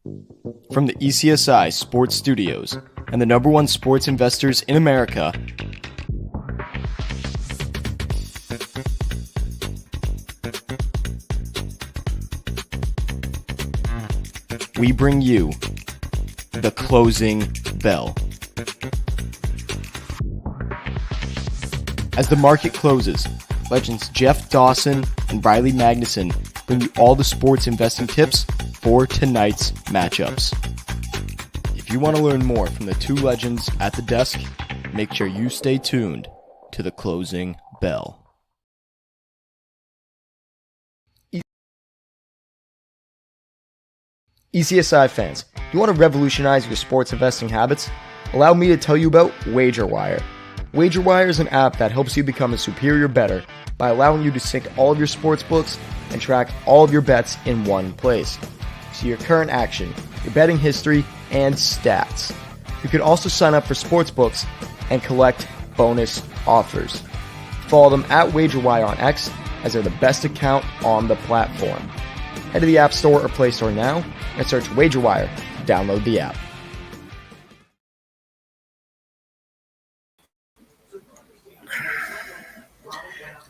From the ECSI Sports Studios and the #1 sports investors in America, we bring you the closing bell. As the market closes, legends Jeff Dawson and Riley Magnuson bring you all the sports investing tips for tonight's matchups. If you want to learn more from the two legends at the desk, make sure you stay tuned to the closing bell. ECSI fans, you want to revolutionize your sports investing habits? Allow me to tell you about WagerWire. WagerWire is an app that helps you become a superior bettor by allowing you to sync all of your sports books and track all of your bets in one place. See your current action, your betting history, and stats. You can also sign up for sportsbooks and collect bonus offers. Follow them at WagerWire on X, as they're the best account on the platform. Head to the App Store or Play Store now and search WagerWire to download the app.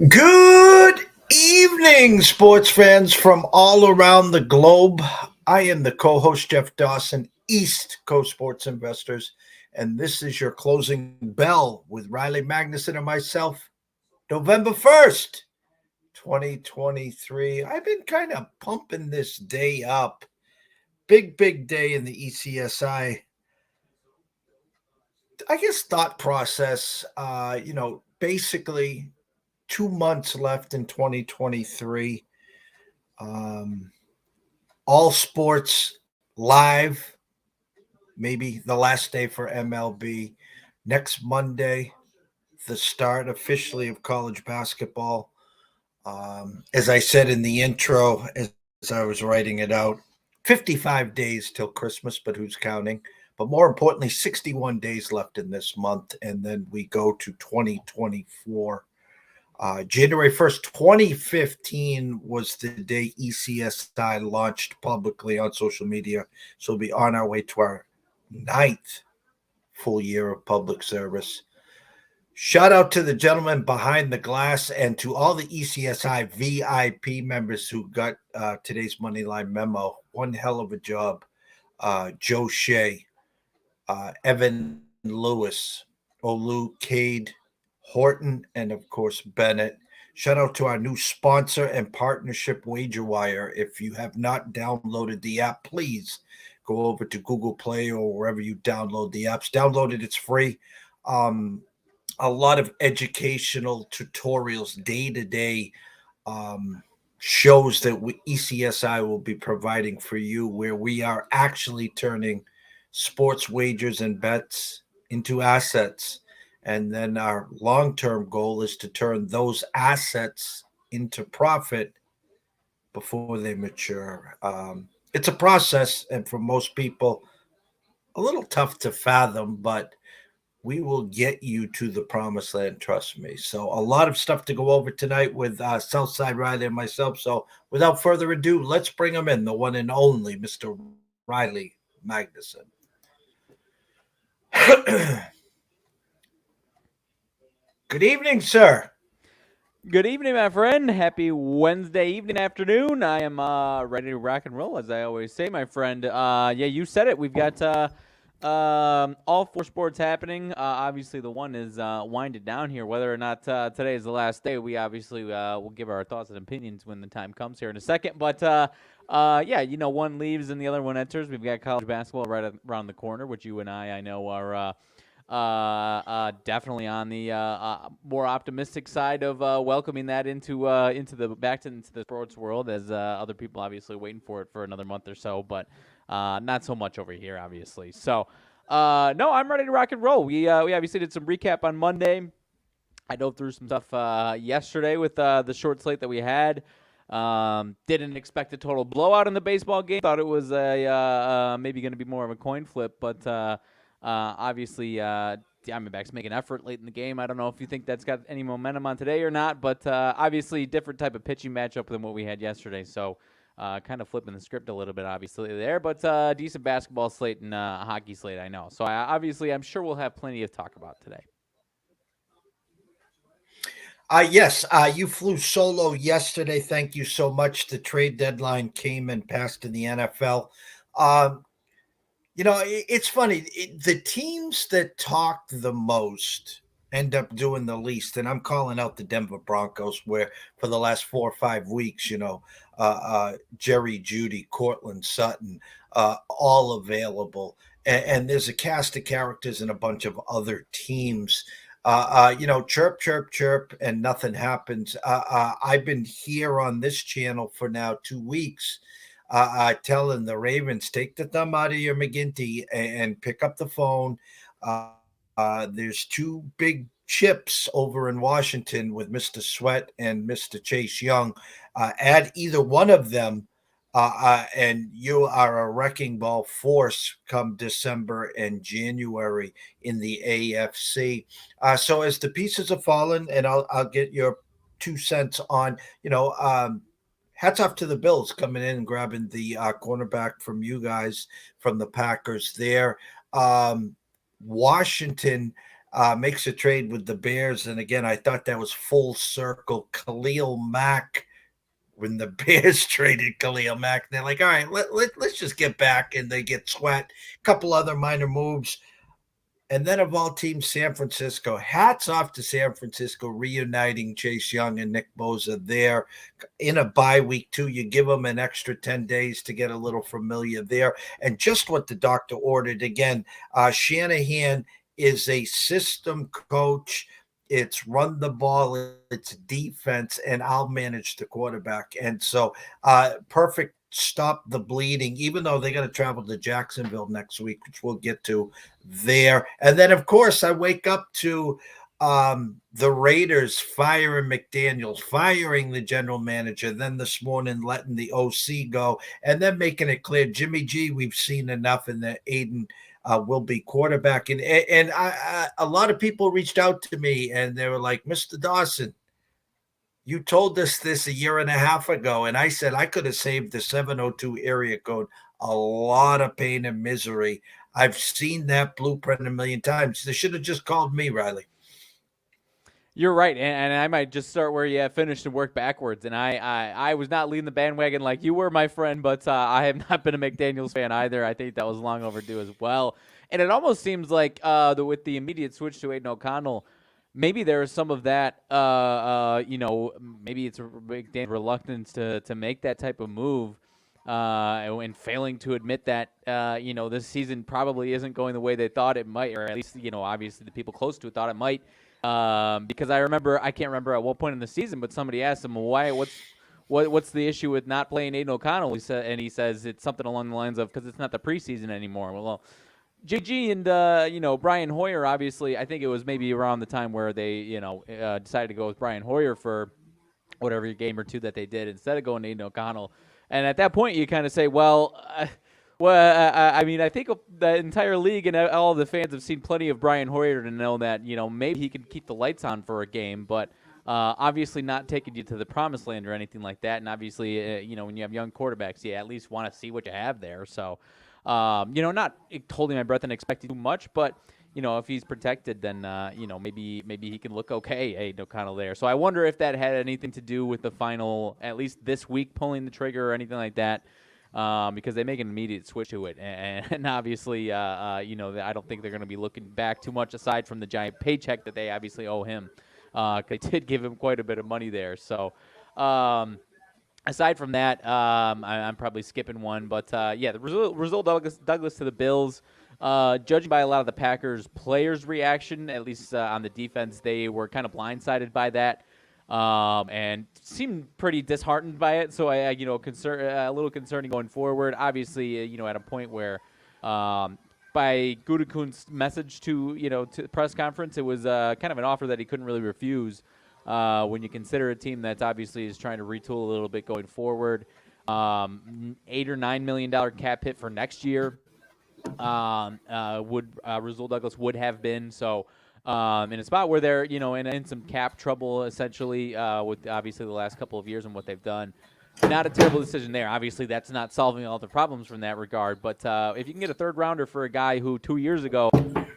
Good evening, sports fans from all around the globe. I am the co-host, Jeff Dawson, East Coast Sports Investors, and this is your closing bell with Riley Magnuson and myself, November 1st, 2023. I've been kind of pumping this day up. Big day in the ECSI. I guess thought process, basically 2 months left in 2023. All sports live, maybe the last day for MLB. Next Monday, the start officially of college basketball. As I said in the intro, as I was writing it out, 55 days till Christmas, but who's counting? But more importantly, 61 days left in this month, and then we go to 2024. January 1st, 2015 was the day ECSI launched publicly on social media. So we'll be on our way to our 9th full year of public service. Shout out to the gentleman behind the glass and to all the ECSI VIP members who got today's Moneyline memo. One hell of a job. Joe Shea, Evan Lewis, Olu Cade, Horton, and of course Bennett. Shout out to our new sponsor and partnership, WagerWire. If you have not downloaded the app, please go over to Google Play or wherever you download the apps. Download it, it's free. A lot of educational tutorials day-to-day shows that ECSI will be providing for you, where we are actually turning sports wagers and bets into assets. And then our long-term goal is to turn those assets into profit before they mature. It's a process, and for most people, a little tough to fathom, but we will get you to the promised land, trust me. So a lot of stuff to go over tonight with Southside Riley and myself. So without further ado, let's bring him in, the one and only Mr. Riley Magnuson. Good evening, sir. Good evening, my friend. Happy Wednesday evening, afternoon. I am ready to rock and roll, as I always say, my friend. You said it. We've got all four sports happening. Obviously, the one is winded down here. Whether or not today is the last day, we obviously will give our thoughts and opinions when the time comes here in a second. But, one leaves and the other one enters. We've got college basketball right around the corner, which you and I know are definitely on the more optimistic side of welcoming that into the sports world, as other people obviously waiting for it for another month or so, but not so much over here, obviously. So, no, I'm ready to rock and roll. We obviously did some recap on Monday. I dove through some stuff yesterday with the short slate that we had. Didn't expect a total blowout in the baseball game. Thought it was maybe going to be more of a coin flip, but obviously, Diamondbacks make an effort late in the game. I don't know if you think that's got any momentum on today or not, but obviously different type of pitching matchup than what we had yesterday. So kind of flipping the script a little bit, obviously there, but decent basketball slate and hockey slate, I know. So obviously, I'm sure we'll have plenty of talk about today. Yes, you flew solo yesterday. Thank you so much. The trade deadline came and passed in the NFL. Um, it's funny. The teams that talk the most end up doing the least. And I'm calling out the Denver Broncos, where for the last 4 or 5 weeks, Jerry Judy, Cortland Sutton, all available. And there's a cast of characters and a bunch of other teams. Chirp, chirp, chirp, and nothing happens. I've been here on this channel for now 2 weeks, telling the Ravens, take the thumb out of your McGinty and pick up the phone. There's two big chips over in Washington with Mr. Sweat and Mr. Chase Young. Add either one of them, and you are a wrecking ball force come December and January in the AFC. So as the pieces are falling, and I'll get your 2 cents on, hats off to the Bills coming in and grabbing the cornerback from you guys from the Packers there. Washington makes a trade with the Bears. And again, I thought that was full circle. Khalil Mack, when the Bears traded Khalil Mack, they're like, all right, let's just get back. And they get Sweat, a couple other minor moves. And then of all teams, San Francisco. Hats off to San Francisco reuniting Chase Young and Nick Bosa there in a bye week too. You give them an extra 10 days to get a little familiar there. And just what the doctor ordered again, Shanahan is a system coach. It's run the ball, it's defense, and I'll manage the quarterback. And so perfect stop the bleeding, even though they got to travel to Jacksonville next week, which we'll get to there. And then, of course, I wake up to the Raiders firing McDaniels, firing the general manager, then this morning letting the OC go, and then making it clear, Jimmy G, we've seen enough, and that Aiden will be quarterback. And a lot of people reached out to me, and they were like, Mr. Dawson, you told us this a year and a half ago, and I said I could have saved the 702 area code a lot of pain and misery. I've seen that blueprint a million times. They should have just called me, Riley. You're right, and I might just start where you finished and work backwards. And I was not leading the bandwagon like you were, my friend, but I have not been a McDaniels fan either. I think that was long overdue as well. And it almost seems like with the immediate switch to Aiden O'Connell, maybe there is some of that, maybe it's a big reluctance to make that type of move and failing to admit that, this season probably isn't going the way they thought it might, or at least, obviously the people close to it thought it might. Because I can't remember at what point in the season, but somebody asked him, what's the issue with not playing Aiden O'Connell? He says it's something along the lines of, because it's not the preseason anymore. Well, JG and Brian Hoyer, obviously, I think it was maybe around the time where they decided to go with Brian Hoyer for whatever game or two that they did instead of going to Aiden O'Connell. And at that point, you kind of say, I think the entire league and all of the fans have seen plenty of Brian Hoyer to know that maybe he can keep the lights on for a game, but obviously not taking you to the promised land or anything like that. And obviously, when you have young quarterbacks, you at least want to see what you have there. So. Not holding my breath and expecting too much, but if he's protected, then maybe he can look okay. O'Connell there. So I wonder if that had anything to do with the final, at least this week, pulling the trigger or anything like that, because they make an immediate switch to it, and obviously, I don't think they're going to be looking back too much aside from the giant paycheck that they obviously owe him. They did give him quite a bit of money there, so. Aside from that, I'm probably skipping one, but the Rasul Douglas to the Bills. Judging by a lot of the Packers players' reaction, at least on the defense, they were kind of blindsided by that and seemed pretty disheartened by it. So a little concerning going forward. Obviously, at a point where by Gutekunst's message to the press conference, it was kind of an offer that he couldn't really refuse. When you consider a team that's obviously is trying to retool a little bit going forward, $8 or $9 million cap hit for next year would Rasul Douglas would have been. So in a spot where they're in some cap trouble essentially with obviously the last couple of years and what they've done. not a terrible decision there. Obviously, that's not solving all the problems from that regard. But if you can get a third rounder for a guy who 2 years ago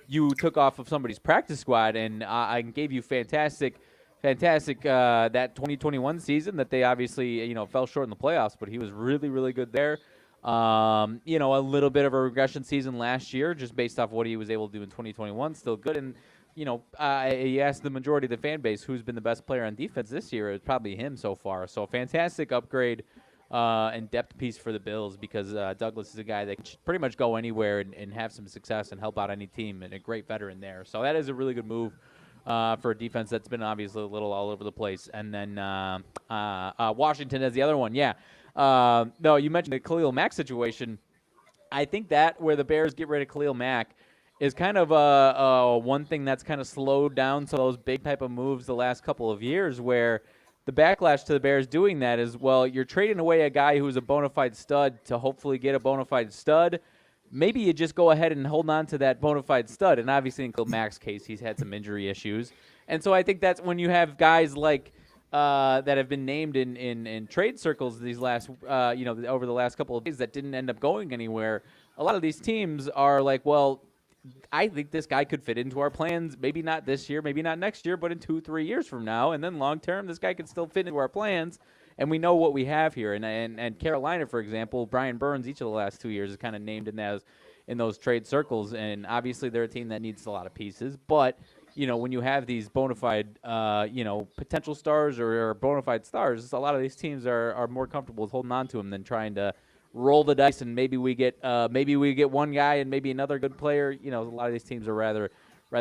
you took off of somebody's practice squad and I gave you fantastic that 2021 season that they obviously fell short in the playoffs, but he was really really good there. A little bit of a regression season last year, just based off what he was able to do in 2021. Still good, and you asked the majority of the fan base who's been the best player on defense this year. It's probably him so far. So a fantastic upgrade and depth piece for the Bills because Douglas is a guy that can pretty much go anywhere and have some success and help out any team, and a great veteran there. So that is a really good move for a defense that's been obviously a little all over the place. And then Washington as the other one. Yeah. No, you mentioned the Khalil Mack situation. I think that where the Bears get rid of Khalil Mack is kind of one thing that's kind of slowed down some of those big type of moves the last couple of years where the backlash to the Bears doing that is, well, you're trading away a guy who's a bona fide stud to hopefully get a bona fide stud. Maybe you just go ahead and hold on to that bona fide stud. And obviously in Khalil Mack's case, he's had some injury issues. And so I think that's when you have guys like that have been named in trade circles these last, over the last couple of days that didn't end up going anywhere. A lot of these teams are like, well, I think this guy could fit into our plans, maybe not this year, maybe not next year, but in 2-3 years from now. And then long term, this guy could still fit into our plans. And we know what we have here. And Carolina, for example, Brian Burns, each of the last 2 years is kind of named in those trade circles. And obviously they're a team that needs a lot of pieces. But, when you have these bona fide, potential stars or bona fide stars, a lot of these teams are more comfortable with holding on to them than trying to roll the dice and maybe we get one guy and maybe another good player. A lot of these teams are rather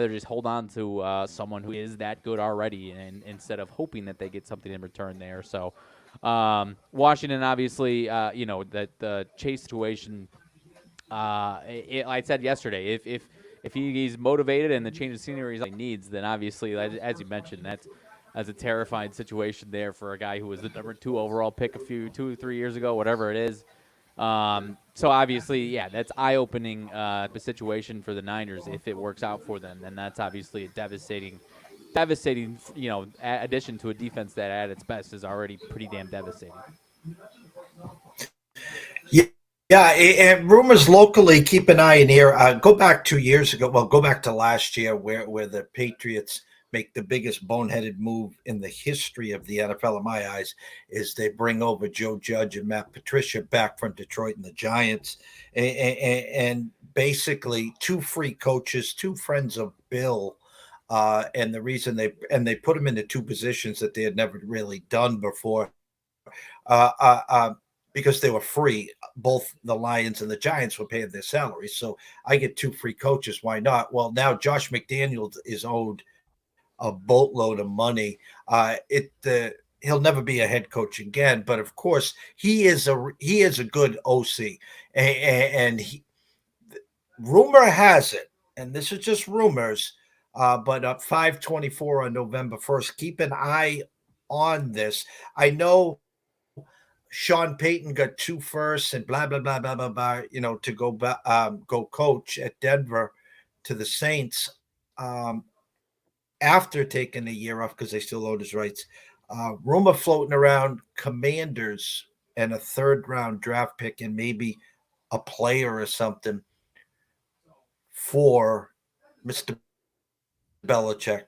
just hold on to someone who is that good already, and instead of hoping that they get something in return there. So Washington, obviously, that the Chase situation. Like I said yesterday, if he's motivated and the change of scenery is he needs, then obviously, as you mentioned, that's a terrifying situation there for a guy who was the number 2 overall pick 2 or 3 years ago, whatever it is. So obviously, yeah, that's eye-opening situation for the Niners if it works out for them. Then that's obviously a devastating, addition to a defense that at its best is already pretty damn devastating. Yeah, and rumors locally, keep an eye and ear. Go back 2 years ago. Well, go back to last year where the Patriots make the biggest boneheaded move in the history of the NFL, in my eyes, is they bring over Joe Judge and Matt Patricia back from Detroit and the Giants. And basically 2 free coaches, 2 friends of Bill. And the reason they put them into 2 positions that they had never really done before. Because they were free. Both the Lions and the Giants were paying their salaries. So I get 2 free coaches. Why not? Well, now Josh McDaniels is owed a boatload of money. He'll never be a head coach again. But of course, he is a good OC. And rumor has it, and this is just rumors, but at 5/24 on November 1st, keep an eye on this. I know Sean Payton got 2 firsts and blah, blah, blah, blah, blah, blah, to go coach at Denver to the Saints after taking a year off because they still own his rights. Rumor floating around Commanders and a 3rd-round draft pick and maybe a player or something for Mr. Belichick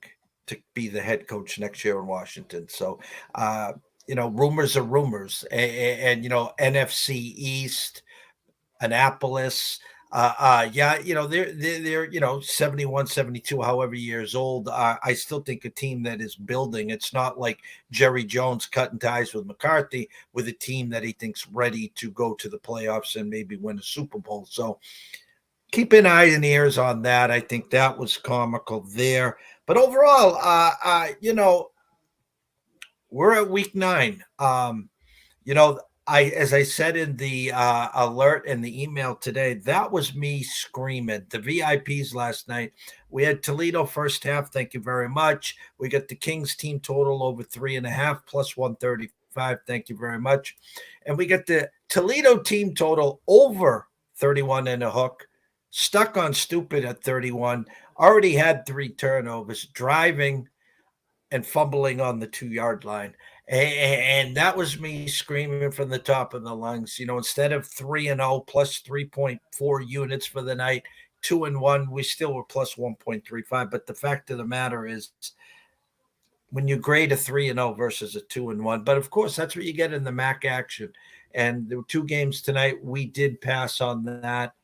to be the head coach next year in Washington. So, rumors are rumors, and NFC East, Annapolis, they're 71, 72, however years old. I still think a team that is building. It's not like Jerry Jones cutting ties with McCarthy with a team that he thinks ready to go to the playoffs and maybe win a Super Bowl. So keep an eye and ears on that. I think that was comical there. But overall, we're at week 9. As I said in the alert and the email today, that was me screaming. The VIPs last night, we had Toledo first half. Thank you very much. We got the Kings team total over 3.5 plus 135. Thank you very much. And we got the Toledo team total over 31 and a hook. Stuck on stupid at 31. Already had 3 turnovers, driving and fumbling on the 2-yard line. And that was me screaming from the top of the lungs. Instead of 3-0 plus 3.4 units for the night, 2-1, we still were plus 1.35. But the fact of the matter is, when you grade a 3-0 versus a 2-1, but of course, that's what you get in the MAC action. And there were 2 games tonight. We did pass on that.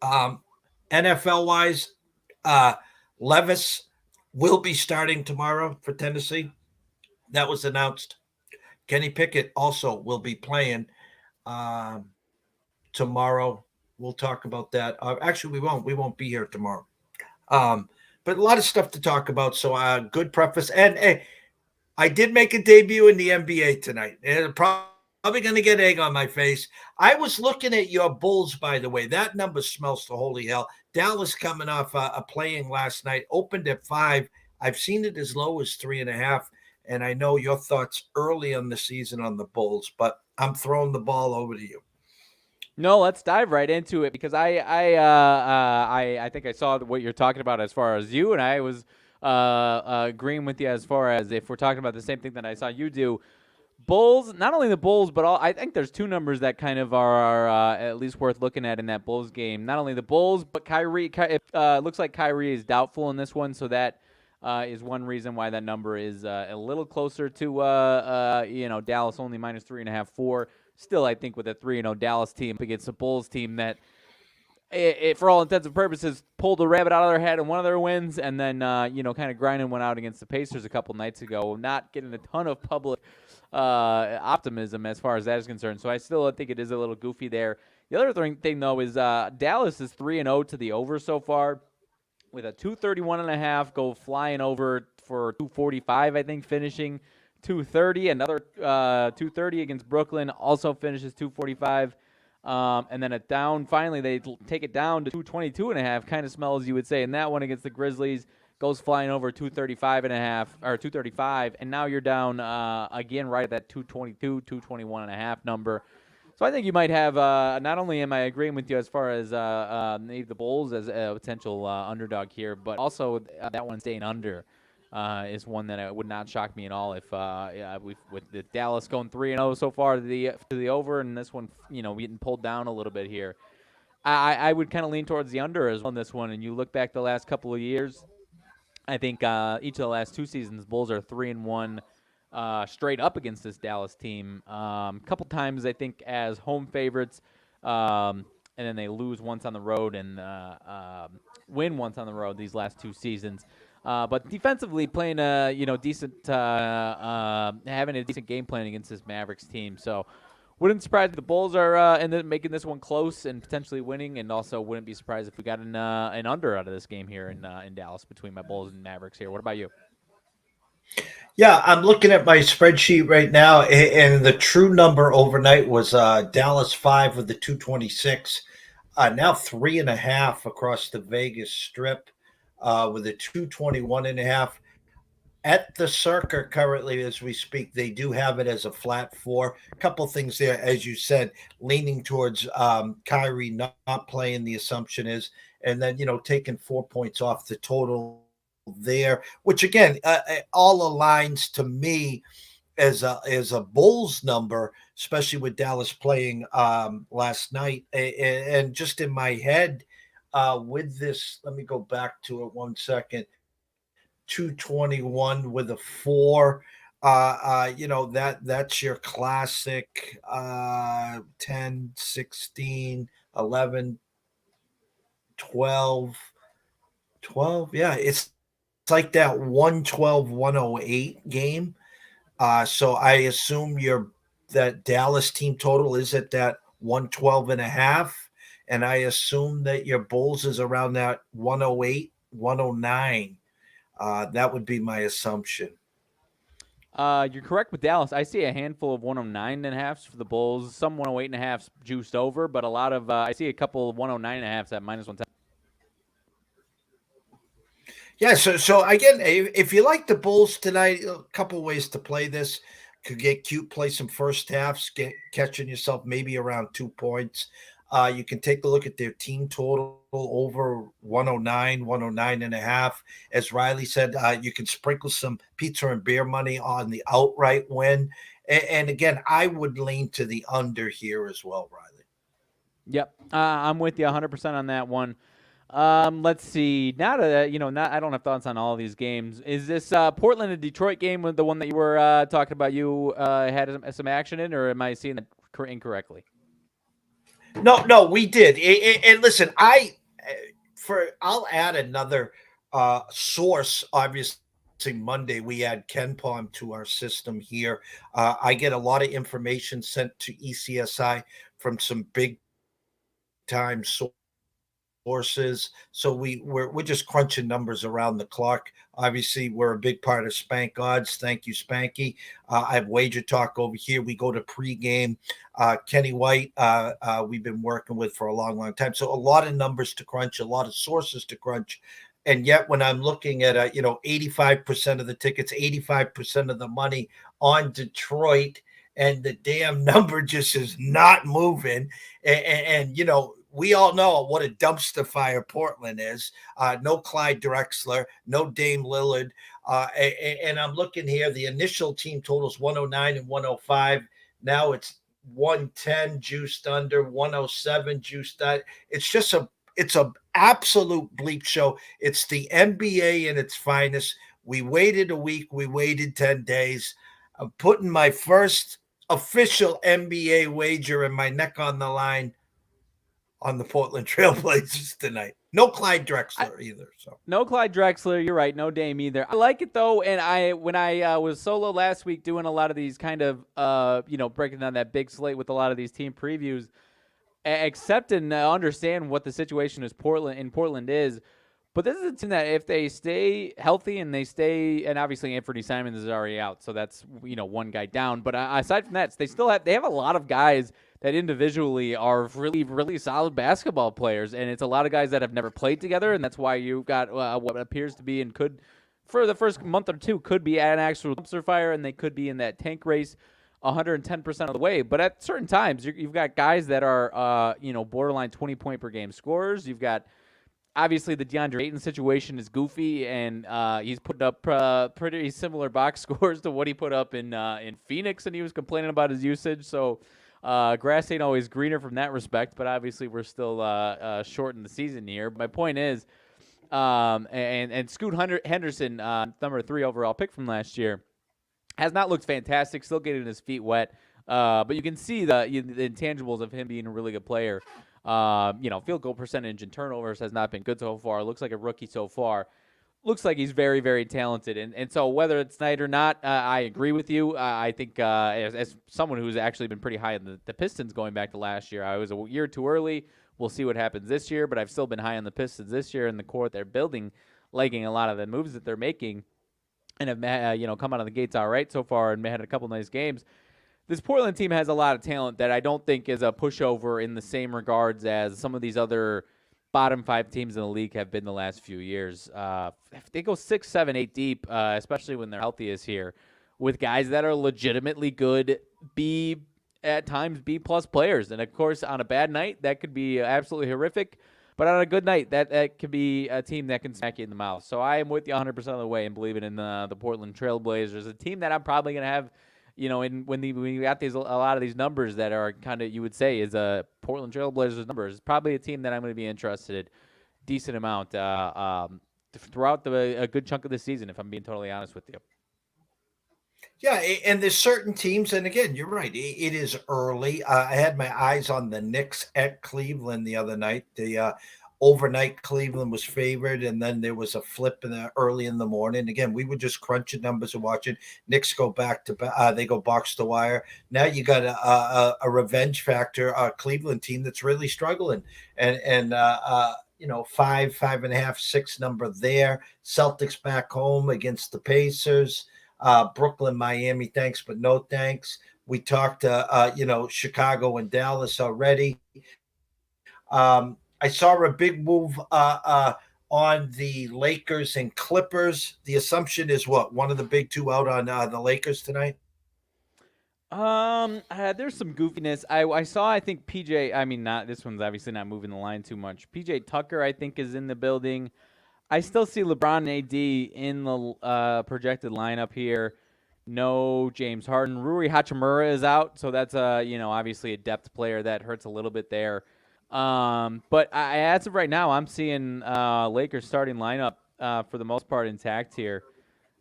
NFL wise, Levis will be starting tomorrow for Tennessee. That was announced. Kenny Pickett also will be playing tomorrow. We'll talk about that. Actually, we won't. We won't be here tomorrow. But a lot of stuff to talk about. So good preface. And I did make a debut in the NBA tonight. And probably going to get egg on my face. I was looking at your Bulls, by the way. That number smells to holy hell. Dallas coming off a playing last night, opened at 5. I've seen it as low as 3.5. And I know your thoughts early on the season on the Bulls, but I'm throwing the ball over to you. No, let's dive right into it because I think I saw what you're talking about as far as you, and I was agreeing with you as far as if we're talking about the same thing that I saw you do. Bulls, not only the Bulls, but I think there's 2 numbers that kind of are at least worth looking at in that Bulls game. Not only the Bulls, but Kyrie. It looks like Kyrie is doubtful in this one, so that is one reason why that number is a little closer to Dallas only minus 3.5, 4. Still, I think with a 3-0 Dallas team against a Bulls team that, for all intents and purposes, pulled a rabbit out of their hat in one of their wins, and then kind of grinding one out against the Pacers a couple nights ago, not getting a ton of public optimism as far as that is concerned. So I still think it is a little goofy there. The other thing though is Dallas is 3-0 to the over so far, with a 231.5 go flying over for 245. I think finishing 230. Another 230 against Brooklyn also finishes 245. And then finally they take it down to 222.5. Kind of smells, you would say, in that one against the Grizzlies. Goes flying over 235.5 or 235, and now you're down again right at that 222, 221.5 number. So I think you might have. Not only am I agreeing with you as far as maybe the Bulls as a potential underdog here, but also that one staying under is one that would not shock me at all if with the Dallas going 3-0 so far to the over, and this one getting pulled down a little bit here. I would kind of lean towards the under as well in this one. And you look back the last couple of years. I think each of the last 2 seasons, Bulls are 3-1 straight up against this Dallas team. A couple times, I think, as home favorites, and then they lose once on the road and win once on the road these last 2 seasons. But defensively, playing decent, having a decent game plan against this Mavericks team. So wouldn't surprise if the Bulls are making this one close and potentially winning, and also wouldn't be surprised if we got an under out of this game here in Dallas between my Bulls and Mavericks here. What about you? Yeah, I'm looking at my spreadsheet right now, and the true number overnight was Dallas 5 with the 226. Now 3.5 across the Vegas Strip with a 221.5. At the Circa currently, as we speak, they do have it as a flat 4. A couple things there, as you said, leaning towards Kyrie not playing, the assumption is, and then, taking 4 points off the total there, which again, all aligns to me as a Bulls number, especially with Dallas playing last night. And just in my head with this, let me go back to it 1 second. 221 with a 4. That's your classic 10, 16, 11, 12. Yeah, it's like that 112-108 game. So I assume that Dallas team total is at that 112.5, and I assume that your Bulls is around that 108, 109. That would be my assumption. You're correct with Dallas. I see a handful of 109.5s for the Bulls, some 108.5s juiced over, but a lot of I see a couple of 109.5s at minus 110. Yeah, so again, if you like the Bulls tonight, a couple ways to play this. Could get cute, play some first halves, catching yourself maybe around 2 points. You can take a look at their team total over 109, 109 and a half. As Riley said, you can sprinkle some pizza and beer money on the outright win. And again, I would lean to the under here as well, Riley. Yep, I'm with you 100% on that one. Let's see. Now that I don't have thoughts on all of these games. Is this Portland and Detroit game with the one that you were talking about? You had some action in, or am I seeing that incorrectly? No, we did. And listen, I'll add another source. Obviously, Monday we add Ken Palm to our system here. I get a lot of information sent to ECSI from some big time sources. So we're just crunching numbers around the clock. Obviously, we're a big part of Spank Odds. Thank you, Spanky. I have Wager Talk over here. We go to pregame. Kenny White, we've been working with for a long, long time. So a lot of numbers to crunch, a lot of sources to crunch. And yet, when I'm looking at 85% of the tickets, 85% of the money on Detroit, and the damn number just is not moving, and we all know what a dumpster fire Portland is. No Clyde Drexler, no Dame Lillard. And I'm looking here, the initial team totals 109 and 105. Now it's 110 juiced under, 107 juiced under. It's a absolute bleep show. It's the NBA in its finest. We waited a week. We waited 10 days. I'm putting my first official NBA wager and my neck on the line on the Portland Trailblazers tonight. No Clyde Drexler either. So no Clyde Drexler. You're right. No Dame either. I like it though, and when I was solo last week doing a lot of these kind of breaking down that big slate with a lot of these team previews, accept and understand what the situation is in Portland is. But this is a team that if they stay healthy and and obviously Anthony Simons is already out, so that's one guy down. But aside from that, they have a lot of guys that individually are really, really solid basketball players, and it's a lot of guys that have never played together, and that's why you've got what appears to be and could, for the first month or two, could be an actual dumpster fire, and they could be in that tank race 110% of the way. But at certain times, you've got guys that are borderline 20-point per game scorers. You've got obviously the DeAndre Ayton situation is goofy, and he's putting up pretty similar box scores to what he put up in Phoenix, and he was complaining about his usage. So grass ain't always greener from that respect, but obviously we're still short in the season here. My point is, and Scoot Henderson, number 3 overall pick from last year, has not looked fantastic, still getting his feet wet, but you can see the intangibles of him being a really good player. Field goal percentage and turnovers has not been good so far. Looks like a rookie so far. Looks like he's very, very talented. And so whether it's night or not, I agree with you. I think as someone who's actually been pretty high on the Pistons going back to last year, I was a year too early. We'll see what happens this year, but I've still been high on the Pistons this year, and the core they're building, liking a lot of the moves that they're making, and have come out of the gates all right so far and had a couple nice games. This Portland team has a lot of talent that I don't think is a pushover in the same regards as some of these other bottom 5 teams in the league have been the last few years. They go 6, 7, 8 deep, especially when they're healthiest here, with guys that are legitimately good at times B-plus players. And, of course, on a bad night, that could be absolutely horrific. But on a good night, that could be a team that can smack you in the mouth. So I am with you 100% of the way and believing in the Portland Trailblazers, a team that I'm probably going to have – when we got a lot of these numbers that are kind of, you would say, is a Portland Trailblazers numbers, probably a team that I'm going to be interested decent amount throughout a good chunk of the season, if I'm being totally honest with you. Yeah, and there's certain teams, and again, you're right. It is early. I had my eyes on the Knicks at Cleveland the other night. The overnight Cleveland was favored, and then there was a flip early in the morning. Again, we were just crunching numbers and watching. Knicks go back to they go box to wire. Now you got a revenge factor, Cleveland team that's really struggling, and 5.5, 6 number there. Celtics back home against the Pacers. Brooklyn, Miami, thanks, but no thanks. We talked, Chicago and Dallas already. I saw a big move on the Lakers and Clippers. The assumption is what? One of the big two out on the Lakers tonight? There's some goofiness. I saw. I think PJ. I mean, not this one's obviously not moving the line too much. PJ Tucker, I think, is in the building. I still see LeBron and AD in the projected lineup here. No James Harden. Rui Hachimura is out, so that's obviously a depth player that hurts a little bit there. But as of right now, I'm seeing Lakers starting lineup for the most part intact here.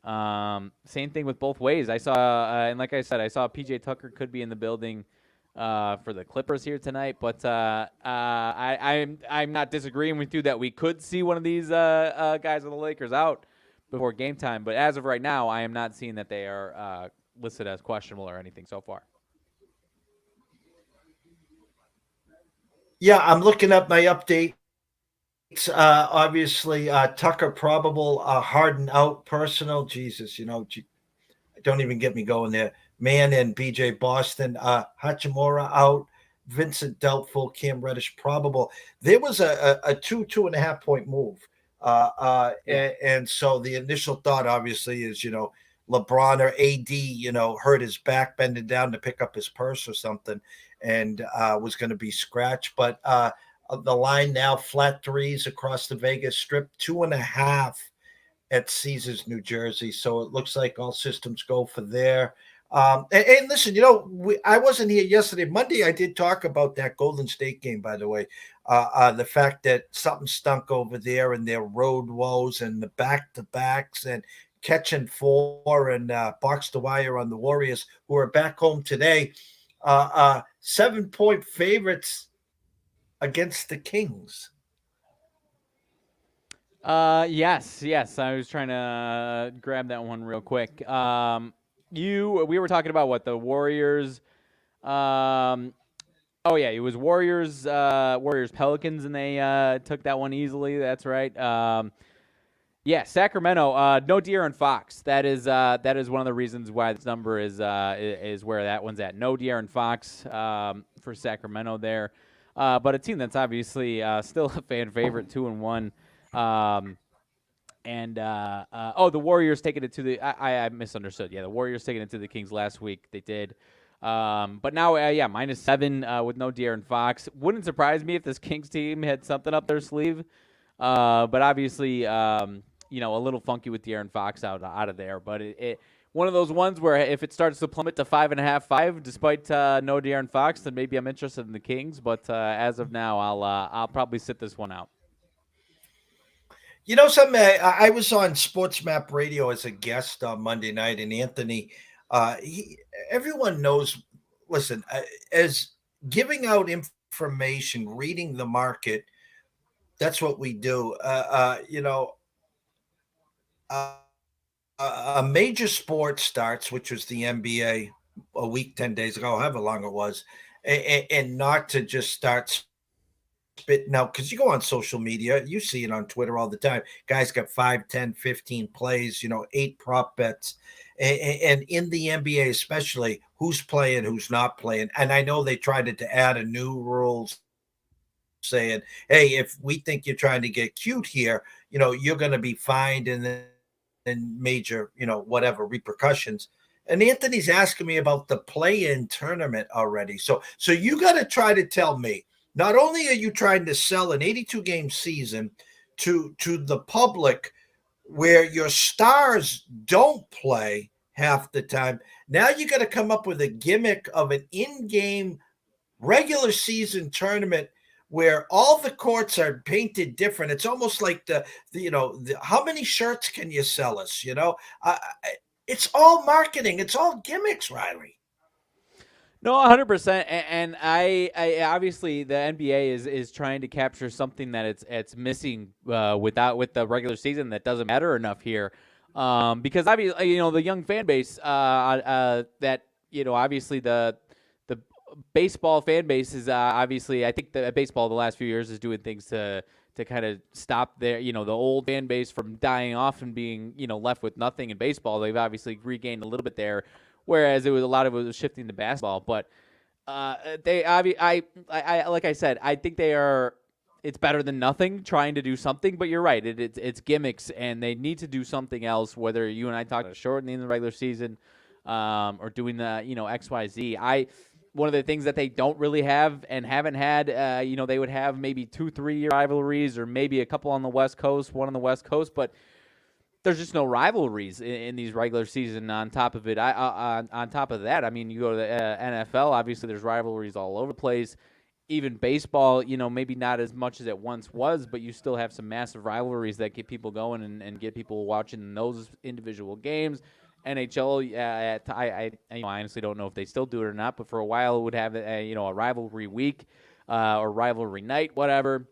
Same thing with both ways. I saw, and like I said, I saw PJ Tucker could be in the building for the Clippers here tonight. But I'm not disagreeing with you that we could see one of these guys on the Lakers out before game time. But as of right now, I am not seeing that they are listed as questionable or anything so far. Yeah, I'm looking up my update. Obviously, Tucker probable, Harden out, personal. Jesus, don't even get me going there. Man and BJ Boston, Hachimura out, Vincent doubtful, Cam Reddish probable. There was a 2.5 point move. And so the initial thought obviously is, LeBron or AD, hurt his back bending down to pick up his purse or something and was going to be scratched. But the line now flat threes across the Vegas Strip, 2.5 at Caesars, New Jersey. So it looks like all systems go for there. And listen, I wasn't here yesterday. Monday, I did talk about that Golden State game, by the way. The fact that something stunk over there and their road woes and the back-to-backs and catching 4 and box to wire on the Warriors, who are back home today. 7-point favorites against the Kings. Yes. I was trying to grab that one real quick. We were talking about what the Warriors. It was Warriors Pelicans, and they took that one easily. That's right. Sacramento. No De'Aaron Fox. That is one of the reasons why this number is where that one's at. No De'Aaron Fox for Sacramento there, but a team that's obviously still a fan favorite, 2-1. The Warriors taking it to the. I misunderstood. Yeah, the Warriors taking it to the Kings last week. They did. But now, -7 with no De'Aaron Fox. Wouldn't surprise me if this Kings team had something up their sleeve. But obviously, a little funky with De'Aaron Fox out of there. But it one of those ones where if it starts to plummet to 5.5, 5, despite no De'Aaron Fox, then maybe I'm interested in the Kings. But as of now, I'll probably sit this one out. Something, I was on Sports Map Radio as a guest on Monday night, and Anthony, everyone knows, listen, as giving out information, reading the market, that's what we do. A major sport starts, which was the NBA a week, 10 days ago, however long it was, and not to just start spitting out, because you go on social media, you see it on Twitter all the time. Guys got 5, 10, 15 plays, 8 prop bets. And in the NBA, especially, who's playing, who's not playing. And I know they tried to add a new rule saying, hey, if we think you're trying to get cute here, you're going to be fined and then major, whatever repercussions. And Anthony's asking me about the play-in tournament already. So you got to try to tell me, not only are you trying to sell an 82-game season to the public where your stars don't play half the time, now you got to come up with a gimmick of an in-game regular season tournament where all the courts are painted different. It's almost like the how many shirts can you sell us? It's all marketing. It's all gimmicks, Riley. No, 100%. And I obviously the NBA is trying to capture something that it's missing with the regular season that doesn't matter enough here, because obviously the young fan base that obviously the baseball fan base is obviously, I think the baseball the last few years is doing things to kind of stop their the old fan base from dying off and being left with nothing in baseball. They've obviously regained a little bit there. Whereas a lot of it was shifting to basketball, but like I said, I think it's better than nothing trying to do something. But you're right, it's gimmicks, and they need to do something else. Whether you and I talk about shortening the regular season, or doing the XYZ. One of the things that they don't really have and haven't had, they would have maybe 2-3 year rivalries or maybe a couple on the West Coast, one on the West Coast, but there's just no rivalries in these regular season. On top of it, on top of that, I mean, you go to the NFL. Obviously, there's rivalries all over the place. Even baseball, maybe not as much as it once was, but you still have some massive rivalries that get people going and get people watching those individual games. NHL, I honestly don't know if they still do it or not, but for a while it would have a rivalry week or rivalry night, whatever.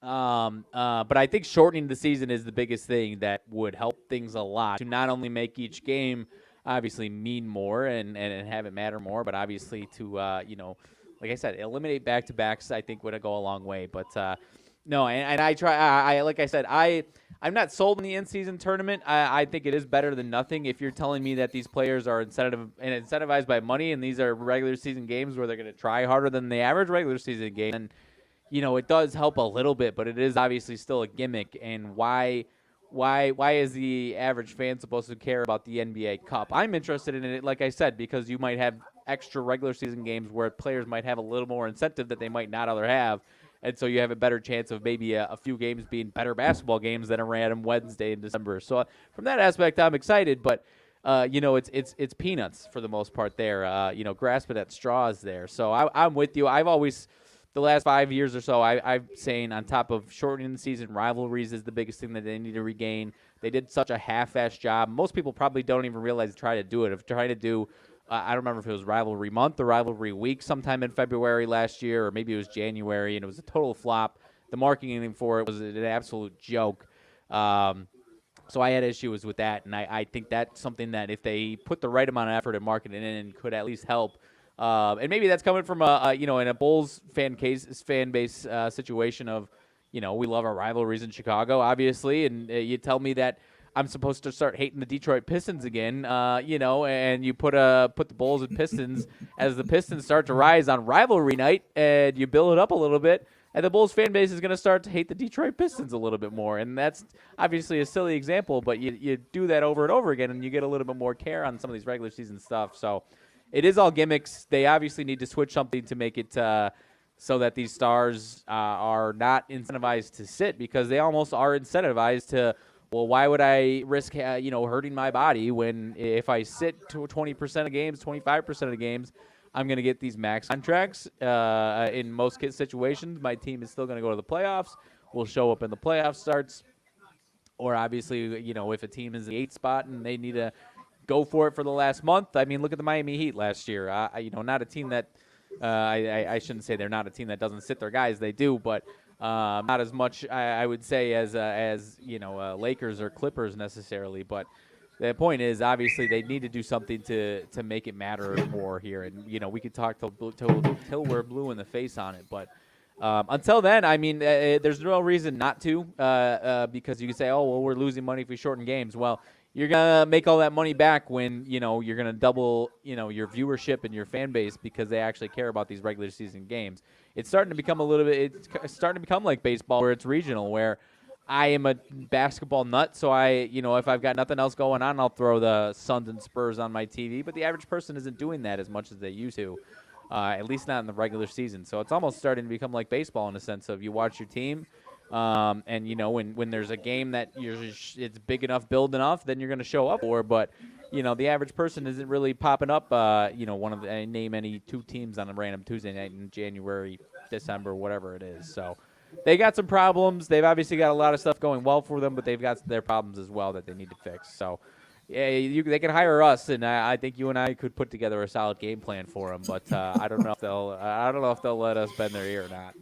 But I think shortening the season is the biggest thing that would help things a lot to not only make each game obviously mean more and have it matter more, but obviously to, like I said, eliminate back-to-backs I think would go a long way. But no, and I try, like I said, I'm not sold on the in-season tournament. I think it is better than nothing. If you're telling me that these players are incentivized by money and these are regular season games where they're going to try harder than the average regular season game, and it does help a little bit, but it is obviously still a gimmick. And why is the average fan supposed to care about the NBA Cup? I'm interested in it, like I said, because you might have extra regular season games where players might have a little more incentive that they might not other have. And so you have a better chance of maybe a few games being better basketball games than a random Wednesday in December. So from that aspect, I'm excited, but it's peanuts for the most part there. Grasping at straws there. So I'm with you. I've always, the last 5 years or so, I'm saying on top of shortening the season, rivalries is the biggest thing that they need to regain. They did such a half-assed job. Most people probably don't even realize try to do it. Of trying to do, I don't remember if it was rivalry month or rivalry week sometime in February last year, or maybe it was January, and it was a total flop. The marketing for it was an absolute joke. So I had issues with that, and I think that's something that if they put the right amount of effort in marketing in, could at least help. And maybe that's coming from in a Bulls fan base situation of, we love our rivalries in Chicago, obviously, and you tell me that I'm supposed to start hating the Detroit Pistons again, and you put the Bulls and Pistons as the Pistons start to rise on rivalry night, and you build it up a little bit, and the Bulls fan base is going to start to hate the Detroit Pistons a little bit more. And that's obviously a silly example, but you do that over and over again, and you get a little bit more care on some of these regular season stuff. So it is all gimmicks. They obviously need to switch something to make it so that these stars are not incentivized to sit, because they almost are incentivized to, well, why would I risk hurting my body when if I sit to 20% of games, 25% of the games, I'm going to get these max contracts. In most situations, my team is still going to go to the playoffs. We'll show up in the playoff starts. Or obviously, if a team is in the 8th spot and they need to go for it for the last month. I mean, look at the Miami Heat last year. Not a team that I shouldn't say they're not a team that doesn't sit their guys. They do, but not as much I would say as Lakers or Clippers necessarily. But the point is, obviously, they need to do something to make it matter more here. And we could talk till we're blue in the face on it, but. Until then, I mean, there's no reason not to, because you can say, oh, well, we're losing money if we shorten games. Well, you're going to make all that money back when, you're going to double, your viewership and your fan base, because they actually care about these regular season games. It's starting to become it's starting to become like baseball, where it's regional, where I am a basketball nut. So if I've got nothing else going on, I'll throw the Suns and Spurs on my TV. But the average person isn't doing that as much as they used to. At least not in the regular season. So it's almost starting to become like baseball in a sense of you watch your team, and when there's a game that it's big enough, build enough, then you're going to show up for. But the average person isn't really popping up. Name any 2 teams on a random Tuesday night in January, December, whatever it is. So they got some problems. They've obviously got a lot of stuff going well for them, but they've got their problems as well that they need to fix. So. Yeah, they can hire us, and I think you and I could put together a solid game plan for them. But I don't know if they'll let us bend their ear or not.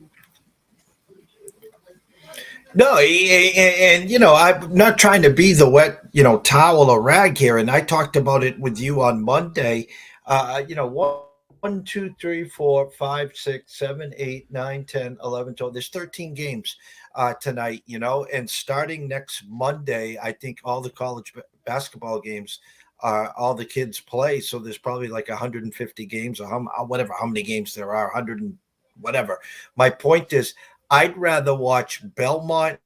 No, and I'm not trying to be the wet towel or rag here. And I talked about it with you on Monday. 1, 2, 3, 4, 5, 6, 7, 8, 9, 10, 11, 12. There's 13 games tonight, and starting next Monday, I think all the college basketball games, all the kids play. So there's probably like 150 games or how many games there are, 100 and whatever. My point is, I'd rather watch Belmont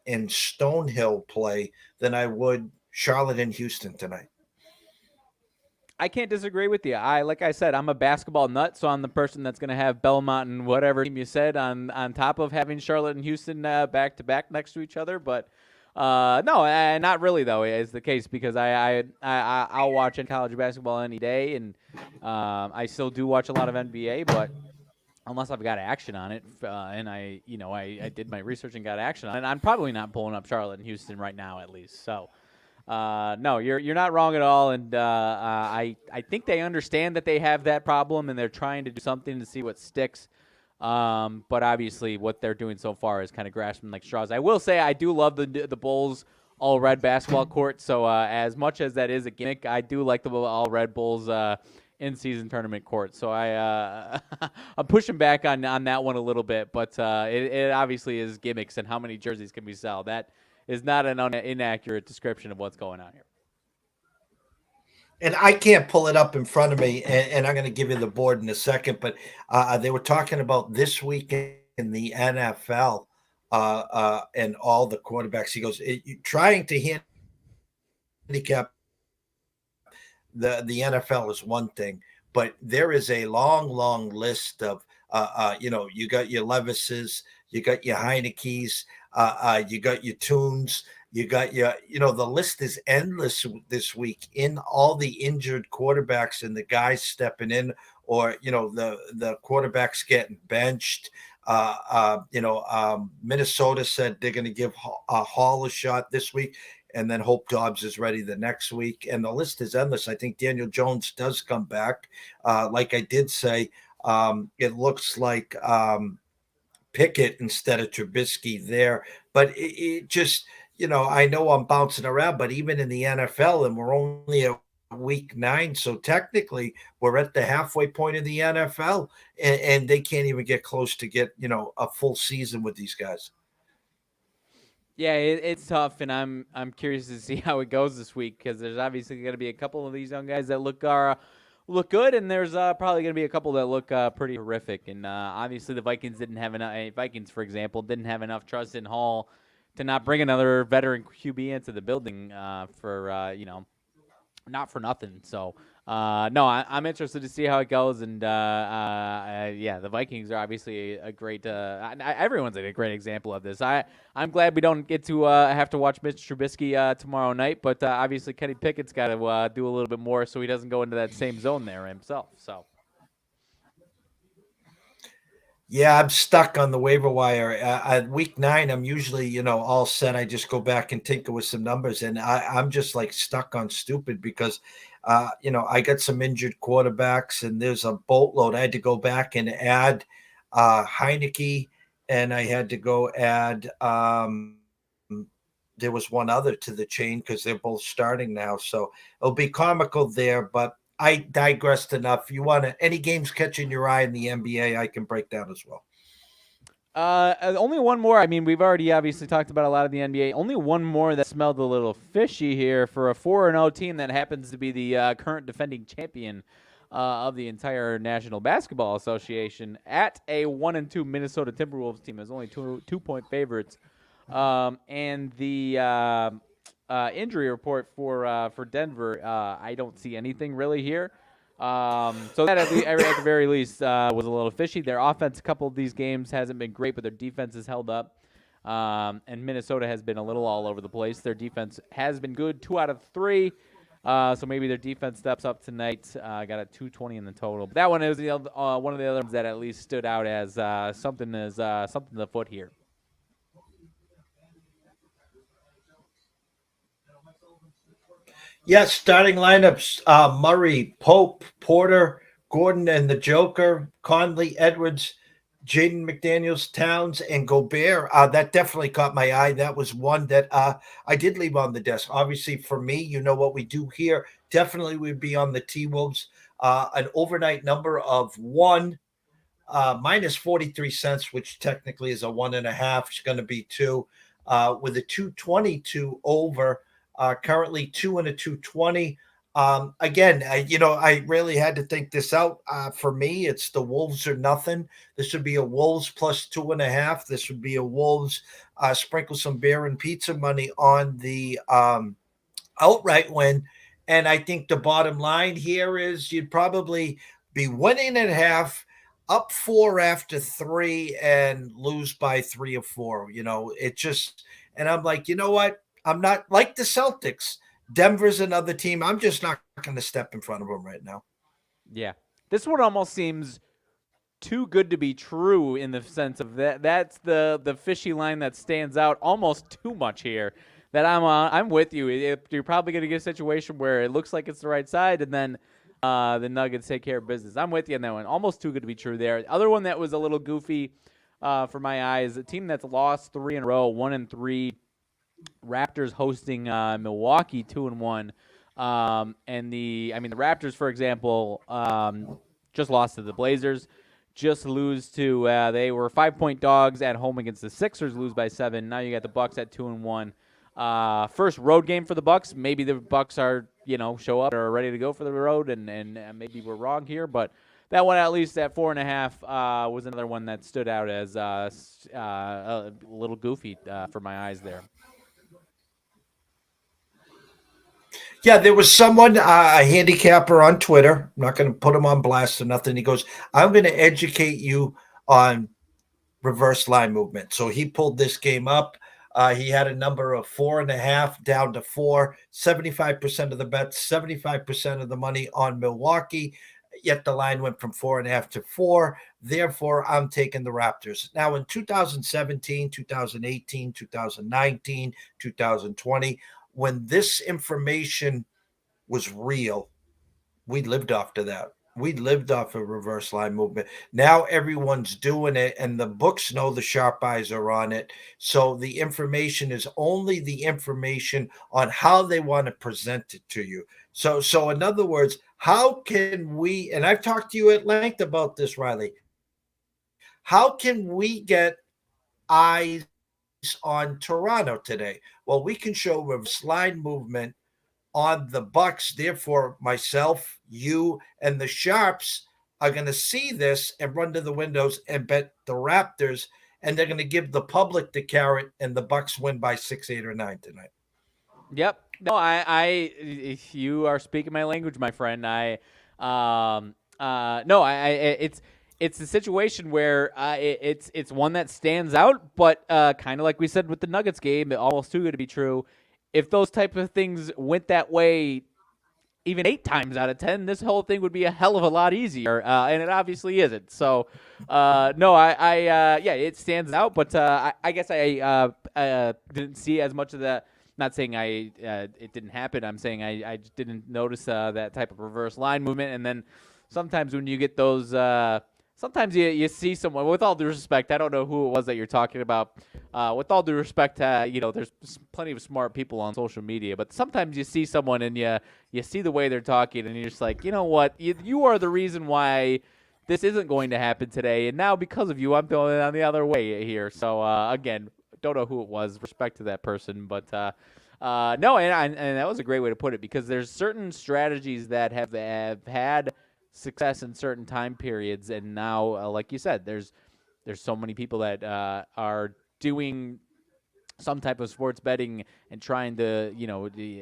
and Stonehill play than I would Charlotte and Houston tonight. I can't disagree with you. Like I said, I'm a basketball nut, so I'm the person that's going to have Belmont and whatever team you said on top of having Charlotte and Houston back to back next to each other. But no, not really though is the case because I'll watch college basketball any day, and I still do watch a lot of NBA, but unless I've got action on it, and I did my research and got action on it, I'm probably not pulling up Charlotte and Houston right now at least. So. No, you're not wrong at all, and I think they understand that they have that problem, and they're trying to do something to see what sticks. But obviously, what they're doing so far is kind of grasping like straws. I will say I do love the Bulls all red basketball court. So as much as that is a gimmick, I do like the all red Bulls in season tournament court. So I'm pushing back on that one a little bit, but it obviously is gimmicks and how many jerseys can we sell. That is not an inaccurate description of what's going on here. And I can't pull it up in front of me, and I'm going to give you the board in a second, but they were talking about this week in the NFL and all the quarterbacks. He goes, trying to handicap the NFL is one thing, but there is a long list of, you got your Levises, you got your Heineke's, you got your Tunes, you got your, the list is endless this week in all the injured quarterbacks and the guys stepping in, or, the quarterbacks getting benched. Minnesota said they're going to give Hall a shot this week, and then Hope Dobbs is ready the next week. And the list is endless. I think Daniel Jones does come back. Like I did say, it looks like Pickett instead of Trubisky there. But it just, I know I'm bouncing around, but even in the NFL, and we're only at week 9, so technically we're at the halfway point of the NFL, and they can't even get close to get, a full season with these guys. Yeah, it's tough, and I'm curious to see how it goes this week because there's obviously going to be a couple of these young guys that look good, and there's probably going to be a couple that look pretty horrific. And obviously, the Vikings didn't have enough. Vikings, for example, didn't have enough trust in Hall to not bring another veteran QB into the building for not for nothing. So. No, I'm interested to see how it goes, and the Vikings are obviously a great. Everyone's a great example of this. I'm glad we don't get to have to watch Mitch Trubisky tomorrow night, but obviously Kenny Pickett's got to do a little bit more so he doesn't go into that same zone there himself. So. Yeah, I'm stuck on the waiver wire. At week 9, I'm usually, all set. I just go back and tinker with some numbers, and I'm just like stuck on stupid because, I got some injured quarterbacks, and there's a boatload. I had to go back and add Heineke, and I had to go add. There was one other to the chain because they're both starting now, so it'll be comical there, but. I digressed enough. You want any games catching your eye in the NBA, I can break down as well. Only one more. I mean, we've already obviously talked about a lot of the NBA. Only one more that smelled a little fishy here for a 4-0 team that happens to be the current defending champion of the entire National Basketball Association at a 1-2 Minnesota Timberwolves team. Is only 2-point favorites, and the. Injury report for Denver, I don't see anything really here. So that at the very least was a little fishy. Their offense, a couple of these games, hasn't been great, but their defense has held up. And Minnesota has been a little all over the place. Their defense has been good 2 out of 3. So maybe their defense steps up tonight. Got a 220 in the total. But that one is one of the other ones that at least stood out as something to the foot here. Yes, starting lineups, Murray, Pope, Porter, Gordon, and the Joker, Conley, Edwards, Jaden McDaniels, Towns, and Gobert. That definitely caught my eye. That was one that I did leave on the desk. Obviously, for me, what we do here, definitely would be on the T-Wolves. An overnight number of 1, minus 43 cents, which technically is a 1.5. It's going to be 2, with a 222 over. Currently 2 and a 220. Again, I really had to think this out. For me, it's the Wolves or nothing. This would be a Wolves plus 2.5. This would be a Wolves sprinkle some beer and pizza money on the outright win. And I think the bottom line here is you'd probably be winning at half, up 4 after 3, and lose by 3 or 4. It just, and I'm like, you know what? I'm not like the Celtics. Denver's another team. I'm just not going to step in front of them right now. Yeah. This one almost seems too good to be true in the sense of that's the fishy line that stands out almost too much here. That I'm with you. You're probably going to get a situation where it looks like it's the right side, and then the Nuggets take care of business. I'm with you on that one. Almost too good to be true there. The other one that was a little goofy for my eyes, a team that's lost 3 in a row, 1-3. Raptors hosting Milwaukee 2-1. And the Raptors, for example, just lost to the Blazers. Just lose to they were 5-point dogs at home against the Sixers, lose by 7. Now you got the Bucks at 2-1. First road game for the Bucks. Maybe the Bucks are show up or are ready to go for the road, and maybe we're wrong here, but that one at least at 4.5 was another one that stood out as a little goofy for my eyes there. Yeah, there was someone, a handicapper on Twitter. I'm not going to put him on blast or nothing. He goes, I'm going to educate you on reverse line movement. So he pulled this game up. He had a number of 4.5 down to 4, 75% of the bets, 75% of the money on Milwaukee. Yet the line went from 4.5 to 4. Therefore, I'm taking the Raptors. Now, in 2017, 2018, 2019, 2020, when this information was real, we lived off to that. We lived off of reverse line movement. Now everyone's doing it, and the books know the sharp eyes are on it. So the information is only the information on how they want to present it to you. So in other words, how can we, and I've talked to you at length about this, Riley, how can we get eyes on Toronto today? Well, we can show reverse line movement on the Bucks. Therefore, myself, you, and the sharps are going to see this and run to the windows and bet the Raptors, and they're going to give the public the carrot, and the Bucks win by 6, 8, or 9 tonight. Yep. No, you are speaking my language, my friend. It's a situation where it's one that stands out, but kind of like we said with the Nuggets game, almost too good to be true. If those type of things went that way, even 8 times out of 10, this whole thing would be a hell of a lot easier, and it obviously isn't. So, it stands out, but I guess I didn't see as much of that. Not saying it didn't happen. I'm saying I just didn't notice that type of reverse line movement. And then sometimes when you get those, sometimes you see someone, with all due respect, I don't know who it was that you're talking about. With all due respect, there's plenty of smart people on social media, but sometimes you see someone and you see the way they're talking, and you're just like, you know what, you are the reason why this isn't going to happen today, and now because of you, I'm going on the other way here. So again, don't know who it was. Respect to that person, but no, and that was a great way to put it, because there's certain strategies that have had success in certain time periods, and now, like you said, there's so many people that are doing some type of sports betting and trying to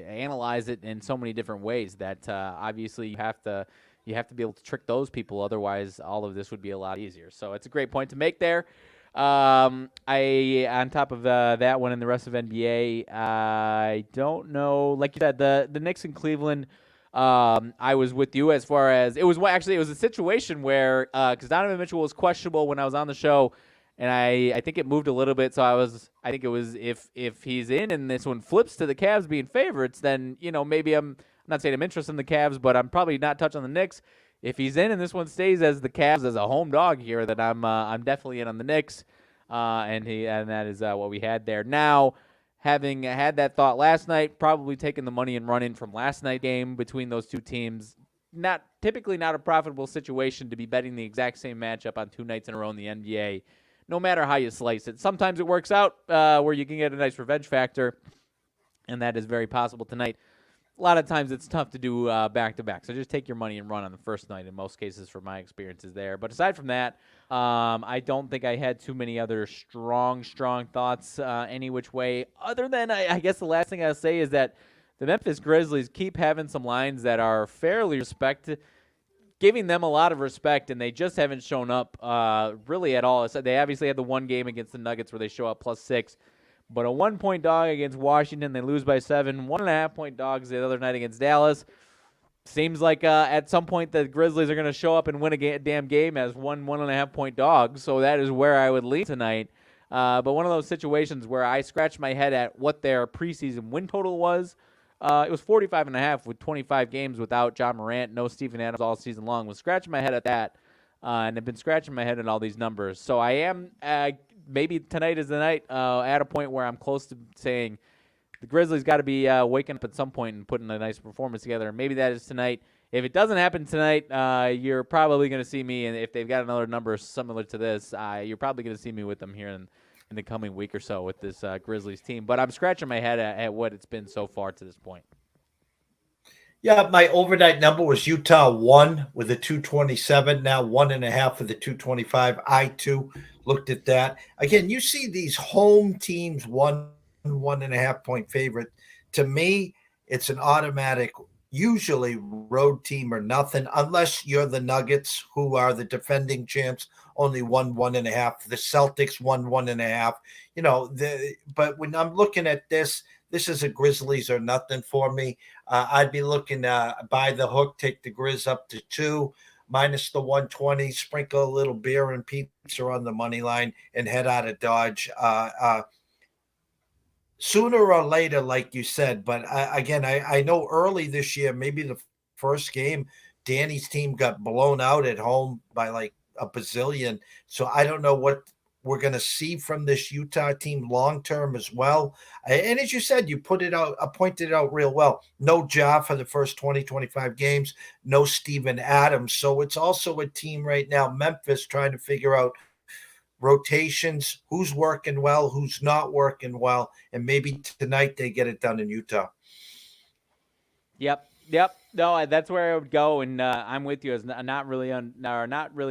analyze it in so many different ways that obviously you have to be able to trick those people. Otherwise, all of this would be a lot easier. So it's a great point to make there. On top of that one and the rest of NBA, I don't know. Like you said, the Knicks in Cleveland. I was with you as far as it was a situation where because Donovan Mitchell was questionable when I was on the show, and I think it moved a little bit. So I think it was if he's in and this one flips to the Cavs being favorites, then maybe I'm not saying I'm interested in the Cavs, but I'm probably not touching the Knicks. If he's in and this one stays as the Cavs as a home dog here, then I'm definitely in on the Knicks, and that is what we had there. Now, having had that thought last night, probably taking the money and running from last night's game between those two teams, typically not a profitable situation to be betting the exact same matchup on 2 nights in a row in the NBA, no matter how you slice it. Sometimes it works out where you can get a nice revenge factor, and that is very possible tonight. A lot of times it's tough to do back-to-back, so just take your money and run on the first night in most cases from my experiences there. But aside from that, I don't think I had too many other strong thoughts any which way, other than I guess the last thing I'll say is that the Memphis Grizzlies keep having some lines that are fairly respected, giving them a lot of respect, and they just haven't shown up really at all. So they obviously had the one game against the Nuggets where they show up +6, but a 1-point dog against Washington, they lose by 7. 1.5-point dogs the other night against Dallas. Seems like at some point the Grizzlies are going to show up and win a damn game as 1.5-point dogs. So that is where I would lean tonight. But one of those situations where I scratched my head at what their preseason win total was. It was 45.5 with 25 games without John Morant, no Steven Adams all season long. Was scratching my head at that, and have been scratching my head at all these numbers. So I am maybe tonight is the night at a point where I'm close to saying the Grizzlies got to be waking up at some point and putting a nice performance together. Maybe that is tonight. If it doesn't happen tonight, you're probably going to see me, and if they've got another number similar to this, you're probably going to see me with them here in the coming week or so with this Grizzlies team. But I'm scratching my head at what it's been so far to this point. Yeah, my overnight number was Utah 1 with a 227, now 1.5 with a 225. I, too, looked at that. Again, you see these home teams 1.5-point favorite. To me, it's an automatic, usually road team or nothing, unless you're the Nuggets, who are the defending champs, only 1.5. The Celtics 1.5. But when I'm looking at this is a Grizzlies or nothing for me. I'd be looking by the hook, take the Grizz up to 2, minus the 120, sprinkle a little beer and pizza on the money line, and head out of Dodge. Sooner or later, like you said, but I know early this year, maybe the first game, Danny's team got blown out at home by like a bazillion. So I don't know what we're going to see from this Utah team long term as well. And as you said, you pointed it out real well. No Ja for the first 20, 25 games, no Steven Adams. So it's also a team right now, Memphis, trying to figure out rotations, who's working well, who's not working well, and maybe tonight they get it done in Utah. Yep. No, that's where I would go, and I'm with you as not really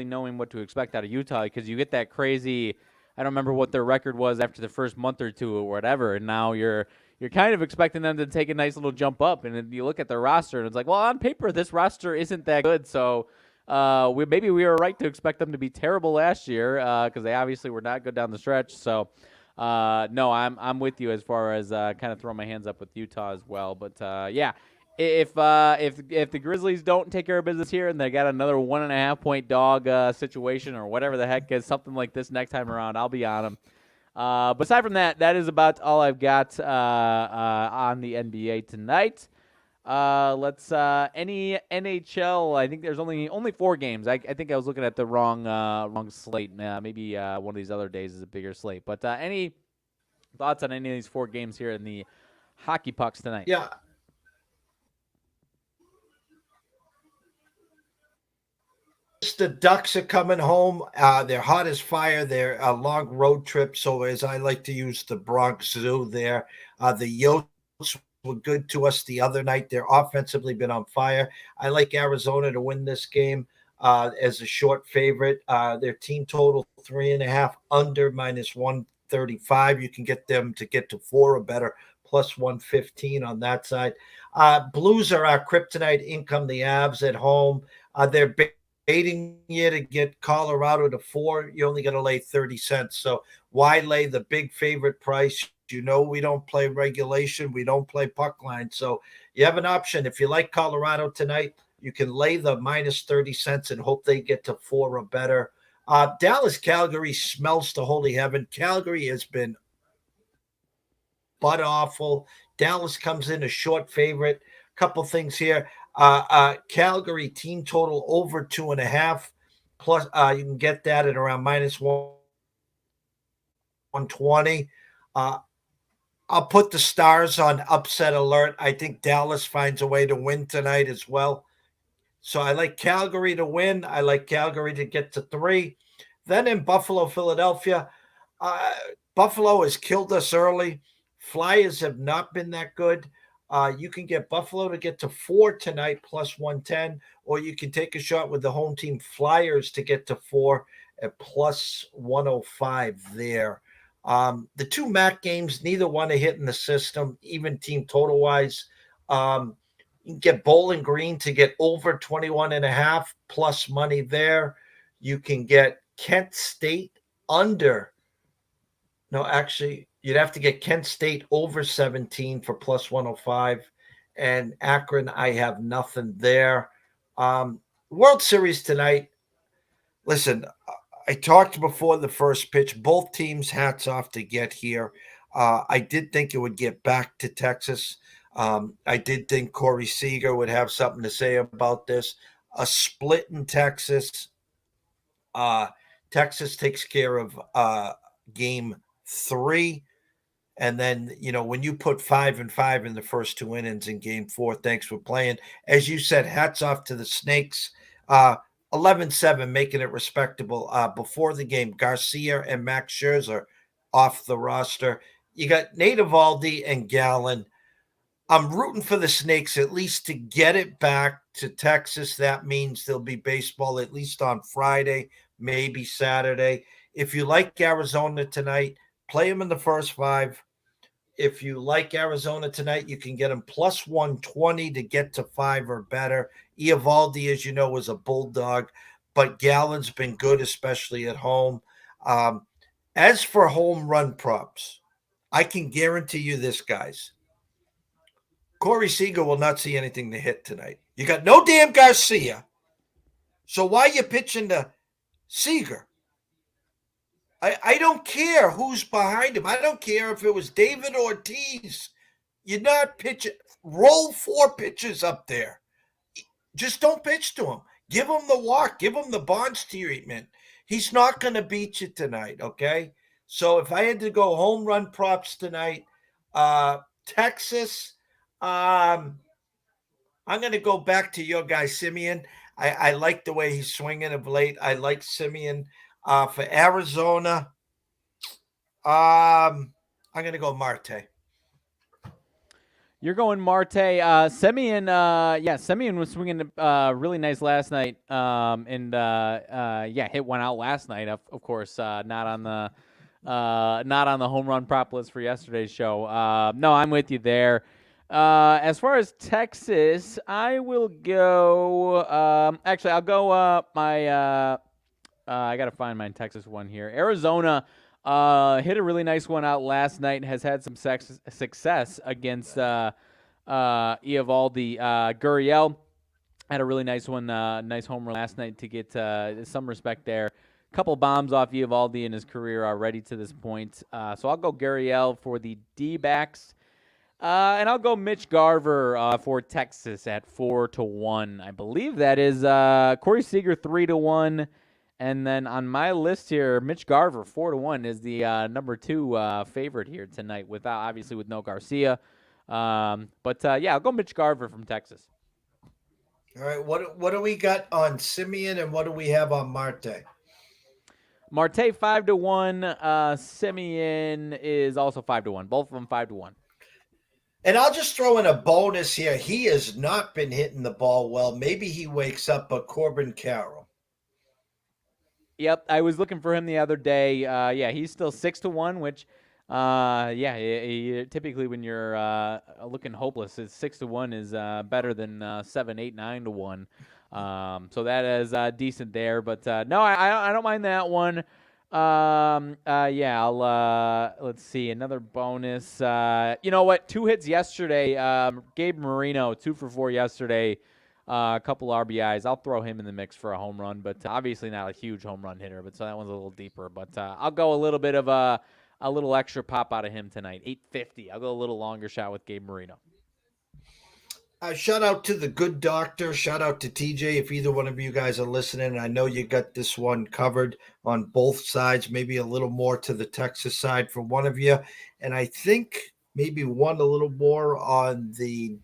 knowing what to expect out of Utah, because you get that crazy. I don't remember what their record was after the first month or two or whatever, and now you're kind of expecting them to take a nice little jump up, and then you look at their roster and it's like, well, on paper this roster isn't that good, so we were right to expect them to be terrible last year because they obviously were not good down the stretch. So no, I'm with you as far as kind of throwing my hands up with Utah as well, but yeah. If the Grizzlies don't take care of business here and they got another 1.5-point dog situation or whatever the heck is something like this next time around, I'll be on them. But aside from that, that is about all I've got on the NBA tonight. Let's any NHL. I think there's only 4 games. I think I was looking at the wrong slate. Maybe one of these other days is a bigger slate. But any thoughts on any of these 4 games here in the hockey pucks tonight? Yeah. The Ducks are coming home. They're hot as fire. They're a long road trip. So as I like to use the Bronx Zoo there, the Yotes were good to us the other night. They're offensively been on fire. I like Arizona to win this game as a short favorite. Their team total 3.5 under minus 135. You can get them to get to 4 or better, plus 115 on that side. Blues are our kryptonite. In come the Avs at home. They're baiting you to get Colorado to 4. You only got to lay 30 cents. So why lay the big favorite price? You know, we don't play regulation. We don't play puck line. So you have an option. If you like Colorado tonight, you can lay the minus 30 cents and hope they get to 4 or better. Dallas, Calgary smells to holy heaven. Calgary has been butt awful. Dallas comes in a short favorite. Couple things here. Calgary team total over 2.5. Plus, you can get that at around minus 120. I'll put the Stars on upset alert. I think Dallas finds a way to win tonight as well. So I like Calgary to win. I like Calgary to get to 3. Then in Buffalo, Philadelphia, Buffalo has killed us early. Flyers have not been that good. You can get Buffalo to get to 4 tonight, plus 110, or you can take a shot with the home team Flyers to get to 4 at plus 105 there. The 2 MAC games, neither one are hitting the system, even team total-wise. You can get Bowling Green to get over 21.5 plus money there. You can get Kent State under. No, actually, you'd have to get Kent State over 17 for plus 105. And Akron, I have nothing there. World Series tonight. Listen, I talked before the first pitch. Both teams, hats off to get here. I did think it would get back to Texas. I did think Corey Seager would have something to say about this. A split in Texas. Texas takes care of game 3. And then, when you put 5-5 in the first 2 innings in game 4, thanks for playing. As you said, hats off to the Snakes. 11-7, making it respectable. Before the game, Garcia and Max Scherzer off the roster. You got Nate Eovaldi and Gallen. I'm rooting for the Snakes at least to get it back to Texas. That means there'll be baseball at least on Friday, maybe Saturday. If you like Arizona tonight, play them in the first 5. If you like Arizona tonight, you can get them plus 120 to get to 5 or better. Eovaldi, as you know, is a bulldog, but Gallen's been good, especially at home. As for home run props, I can guarantee you this, guys. Corey Seager will not see anything to hit tonight. You got no damn Garcia. So why are you pitching to Seager? I don't care who's behind him. I don't care if it was David Ortiz. You're not pitching. Roll 4 pitches up there. Just don't pitch to him. Give him the walk. Give him the Bonds treatment. He's not going to beat you tonight, okay? So if I had to go home run props tonight, Texas, I'm going to go back to your guy, Simeon. I like the way he's swinging of late. I like Simeon. For Arizona, I'm going to go Marte. You're going Marte. Simeon, Simeon was swinging really nice last night. Hit one out last night. Of course, not on the home run prop list for yesterday's show. No, I'm with you there. As far as Texas, I will go. Actually, I'll go. I got to find my Texas one here. Arizona hit a really nice one out last night and has had some success against Eovaldi. Gurriel had a really nice one, nice home run last night to get some respect there. Couple bombs off Eovaldi in his career already to this point. So I'll go Gurriel for the D-backs. And I'll go Mitch Garver for Texas at 4-1. I believe that is Corey Seager 3-1. And then on my list here, Mitch Garver, 4-1, is the number 2 favorite here tonight, obviously with no Garcia. I'll go Mitch Garver from Texas. All right, what do we got on Simeon and what do we have on Marte? Marte 5-1. Simeon is also 5-1. Both of them 5-1. And I'll just throw in a bonus here. He has not been hitting the ball well. Maybe he wakes up, but Corbin Carroll. Yep, I was looking for him the other day. He's still 6-1, which, typically when you're looking hopeless, 6-1 is better than 7, 8, 9-1. So that is decent there. But no, I don't mind that one. Let's see, another bonus. You know what? 2 hits yesterday. Gabe Marino, 2 for 4 yesterday. A couple RBIs. I'll throw him in the mix for a home run, but obviously not a huge home run hitter. But so that one's a little deeper. But I'll go a little bit of a little extra pop out of him tonight. 850. I'll go a little longer shot with Gabe Marino. Shout out to the good doctor. Shout out to TJ. If either one of you guys are listening, I know you got this one covered on both sides. Maybe a little more to the Texas side for one of you, and I think maybe one a little more on the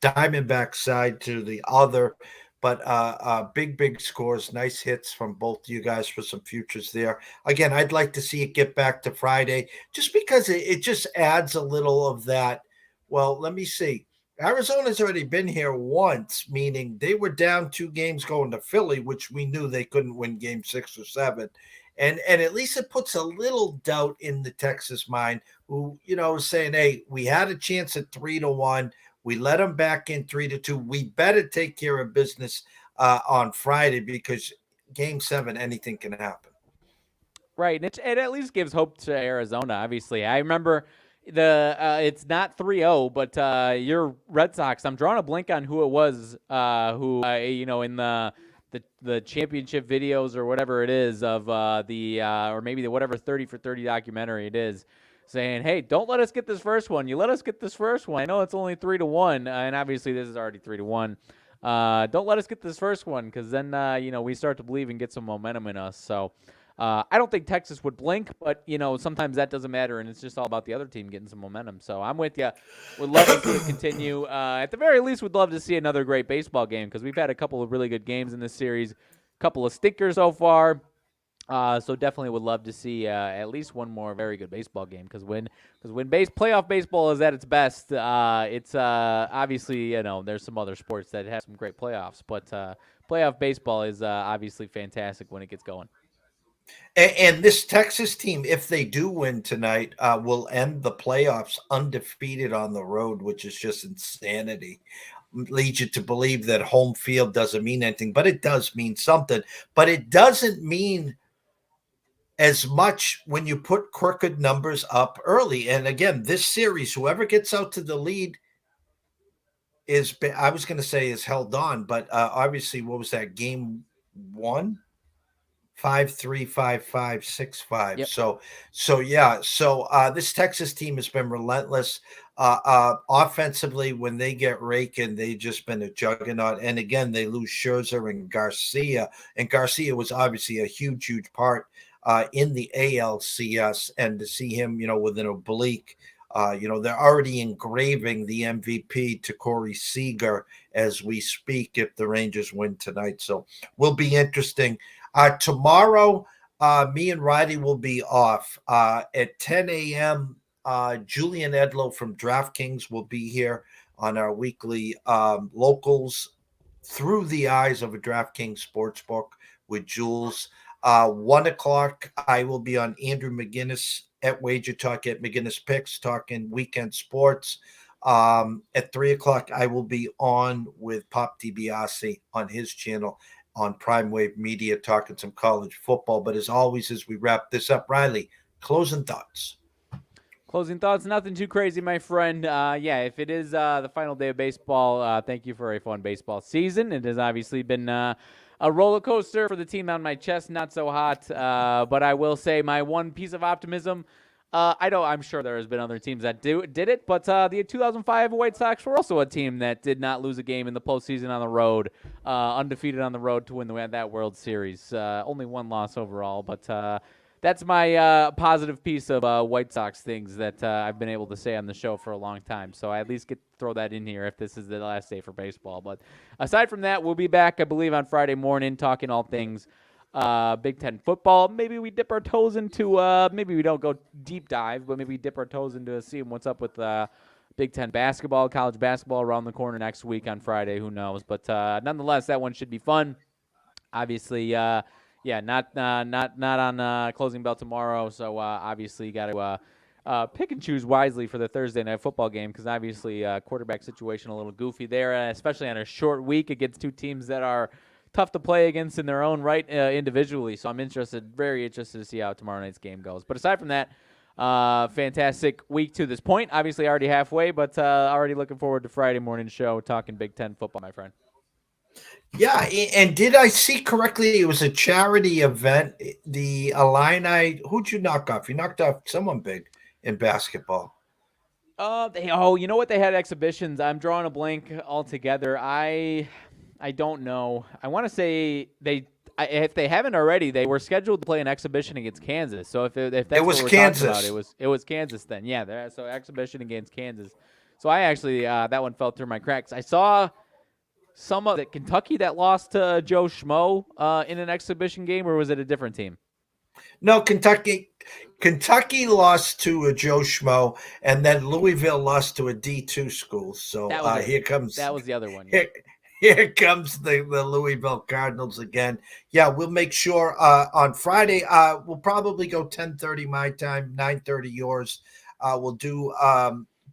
Diamondback side to the other, but big scores, nice hits from both you guys for some futures there. Again, I'd like to see it get back to Friday just because it just adds a little of that. Well, let me see. Arizona's already been here once, meaning they were down 2 games going to Philly, which we knew they couldn't win game 6 or 7. And at least it puts a little doubt in the Texas mind who, is saying, hey, we had a chance at 3-1. We let them back in 3-2. We better take care of business on Friday because Game 7, anything can happen. Right, and it at least gives hope to Arizona, obviously. I remember it's not 3-0, but your Red Sox, I'm drawing a blank on who it was who, in the championship videos or whatever it is of or maybe the whatever 30 for 30 documentary it is, saying, hey, don't let us get this first one. You let us get this first one. I know it's only 3-1, and obviously this is already 3-1. Don't let us get this first one because then, we start to believe and get some momentum in us. So I don't think Texas would blink, but, sometimes that doesn't matter, and it's just all about the other team getting some momentum. So I'm with you. Would love to see it continue. At the very least, would love to see another great baseball game because we've had a couple of really good games in this series, a couple of stinkers so far. So definitely would love to see at least one more very good baseball game because when playoff baseball is at its best, it's obviously there's some other sports that have some great playoffs, but playoff baseball is obviously fantastic when it gets going. And this Texas team, if they do win tonight, will end the playoffs undefeated on the road, which is just insanity. Leads you to believe that home field doesn't mean anything, but it does mean something. But it doesn't mean as much when you put crooked numbers up early. And again, this series, whoever gets out to the lead I was going to say is held on, but obviously, what was that, game 1? 5-3, 5-5, 6-5. Yep. So this Texas team has been relentless. Offensively, when they get raking, they've just been a juggernaut. And again, they lose Scherzer and Garcia. And Garcia was obviously a huge, huge part in the ALCS. And to see him, with an oblique, they're already engraving the MVP to Corey Seager as we speak if the Rangers win tonight. So will be interesting. Tomorrow, me and Riley will be off. At 10 a.m., Julian Edlow from DraftKings will be here on our weekly locals through the eyes of a DraftKings sportsbook with Jules. 1 o'clock, I will be on Andrew McGinnis at Wager Talk at McGinnis Picks, talking weekend sports. At 3 o'clock, I will be on with Pop DiBiase on his channel on Prime Wave Media, talking some college football. But as always, as we wrap this up, Riley, closing thoughts. Closing thoughts, nothing too crazy, my friend. If it is the final day of baseball, thank you for a fun baseball season. It has obviously been a roller coaster for the team on my chest, not so hot. But I will say my one piece of optimism, I'm sure there has been other teams that did it, but the 2005 White Sox were also a team that did not lose a game in the postseason on the road, undefeated on the road to win that World Series. Only one loss overall, but that's my positive piece of White Sox things that I've been able to say on the show for a long time. So I at least get to throw that in here if this is the last day for baseball. But aside from that, we'll be back, I believe, on Friday morning talking all things Big Ten football. Maybe we dip our toes into, maybe we don't go deep dive, but maybe we dip our toes into seeing what's up with Big Ten basketball, college basketball around the corner next week on Friday. Who knows? But nonetheless, that one should be fun. Obviously, not on closing bell tomorrow. So obviously, you got to pick and choose wisely for the Thursday night football game because obviously quarterback situation a little goofy there, especially on a short week against two teams that are tough to play against in their own right individually. So I'm very interested to see how tomorrow night's game goes. But aside from that, fantastic week to this point. Obviously already halfway, but already looking forward to Friday morning show talking Big Ten football, my friend. Yeah, and did I see correctly? It was a charity event. The Illini, who'd you knock off? You knocked off someone big in basketball. You know what? They had exhibitions. I'm drawing a blank altogether. I don't know. I want to say if they haven't already, they were scheduled to play an exhibition against Kansas. So if that's it was what we're Kansas, talking about, it was Kansas then. Yeah, so exhibition against Kansas. So I actually that one fell through my cracks. I saw some of that Kentucky that lost to Joe Schmo in an exhibition game, or was it a different team? No, Kentucky lost to a Joe Schmo, and then Louisville lost to a D2 school. So here comes that was the other one. Here comes the Louisville Cardinals again. Yeah, we'll make sure on Friday. We'll probably go 10:30 my time, 9:30 yours. We'll do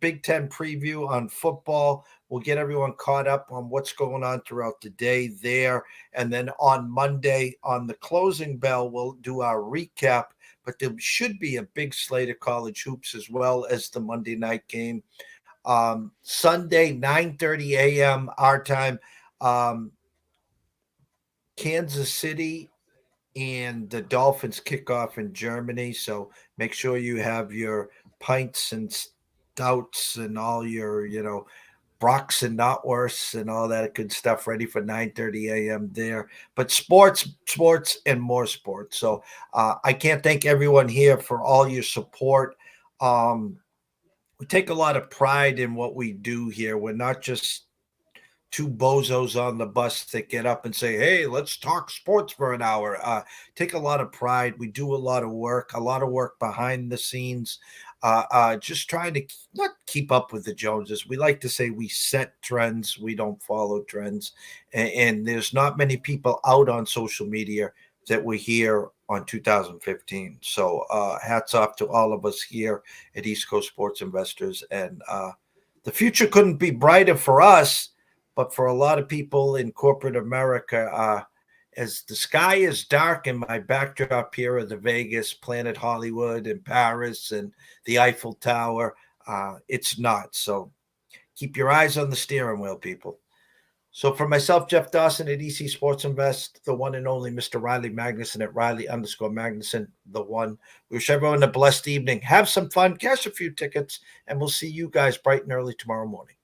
Big Ten preview on football. We'll get everyone caught up on what's going on throughout the day there. And then on Monday, on the closing bell, we'll do our recap. But there should be a big slate of college hoops as well as the Monday night game. Sunday, 9:30 a.m. our time. Kansas City and the Dolphins kick off in Germany. So make sure you have your pints and stouts and all your, Brocks and Notworths and all that good stuff ready for 9:30 a.m. there. But sports, and more sports. So I can't thank everyone here for all your support. We take a lot of pride in what we do here. We're not just two bozos on the bus that get up and say, hey, let's talk sports for an hour. Take a lot of pride. We do a lot of work behind the scenes, just trying to not keep up with the Joneses. We like to say we set trends. We don't follow trends. And there's not many people out on social media that were here on 2015. So hats off to all of us here at East Coast Sports Investors. And the future couldn't be brighter for us. But for a lot of people in corporate America, as the sky is dark and my backdrop here of the Vegas, Planet Hollywood and Paris and the Eiffel Tower, it's not. So keep your eyes on the steering wheel, people. So for myself, Jeff Dawson at EC Sports Invest, the one and only Mr. Riley Magnuson at Riley_Magnuson, the one. We wish everyone a blessed evening. Have some fun, cash a few tickets, and we'll see you guys bright and early tomorrow morning.